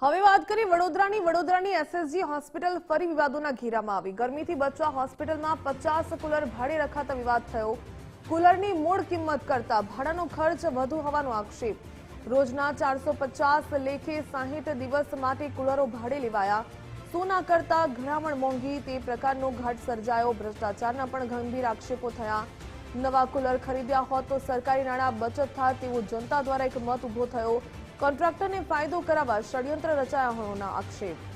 હવે વાત કરીએ વડોદરાની એસએસજી હોસ્પિટલ ફરી વિવાદોના ઘેરામાં આવી। ગરમીથી બચવા હોસ્પિટલમાં 50 કુલર ભાડે રખાતા વિવાદ થયો। કુલરની મૂળ કિંમત કરતા ભાડાનો ખર્ચ વધુ હોવાનો આક્ષેપ। રોજના 450 લેખે 60 દિવસ માટે કુલરો ભાડે લેવાયા। સોના કરતા ઘરામણ મોંઘી તે પ્રકારનો ઘાટ સર્જાયો। ભ્રષ્ટાચારના પણ ગંભીર આક્ષેપો થયા। નવા કુલર ખરીદ્યા હોત તો સરકારી નાણાં બચત થાત તેવો જનતા દ્વારા એક મત ઉભો થયો। કોન્ટ્રાક્ટરને ફાયદો કરાવવા ષડયંત્ર રચાયા હોવાનો આક્ષેપ।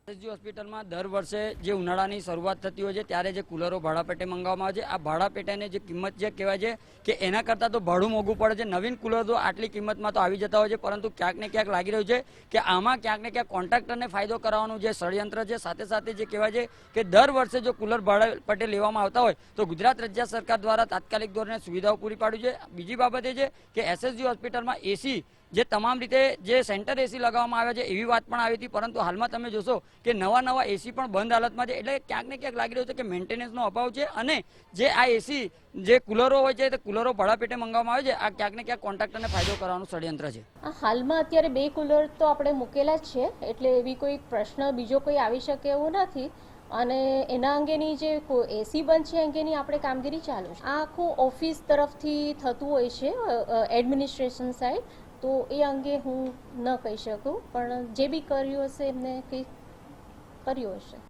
એસએસજી હોસ્પિટલમાં દર વર્ષે જે ઉનાળાની શરૂઆત થતી હોય છે ત્યારે જે કુલરો ભાડા પેટે મંગાવવામાં આવે છે, આ ભાડા પેટેને જે કિંમત જે કહેવાય છે કે એના કરતાં તો ભાડું મોંઘું પડે છે। નવીન કુલર તો આટલી કિંમતમાં તો આવી જતા હોય છે, પરંતુ ક્યાંક ને ક્યાંક લાગી રહ્યું છે કે આમાં ક્યાંક ને ક્યાંક કોન્ટ્રાક્ટરને ફાયદો કરાવવાનું જે ષડયંત્ર છે, સાથે સાથે જે કહેવાય છે કે દર વર્ષે જો કુલર ભાડા પેટે લેવામાં આવતા હોય તો ગુજરાત રાજ્ય સરકાર દ્વારા તાત્કાલિક ધોરણે સુવિધાઓ પૂરી પાડવી છે। બીજી બાબત એ છે કે એસએસજી હોસ્પિટલમાં એસી જે તમામ રીતે જે સેન્ટર એસી લગાવવામાં આવ્યા છે એવી વાત પણ આવી હતી, પરંતુ હાલમાં તમે જોશો કે નવા એસી પણ બંધ હાલતમાં છે। એટલે ક્યાંક ને ક્યાંક લાગી રહ્યું છે કે મેન્ટેનન્સનો અભાવ છે અને જે આ એસી જે કુલરો હોય છે તે કુલરો ભાડા પેટે મંગાવવામાં આવે છે, આ ક્યાંક ને ક્યાંક કોન્ટ્રાક્ટરને ફાયદો કરવાનું ષડયંત્ર છે। હાલમાં અત્યારે 2 કુલર તો આપણે મૂકેલા જ છે, એટલે એવી કોઈ પ્રશ્ન બીજો કોઈ આવી શકે એવું નથી અને એના અંગેની જે એસી બંધ છે અંગેની આપણે કામગીરી ચાલુ છે। આ આખું ઓફિસ તરફથી થતું હોય છે એડમિનિસ્ટ્રેશન સાઈડ, તો એ અંગે હું ન કહી શકું, પણ જે બી કર્યું હશે એમને કંઈ કર્યું હશે।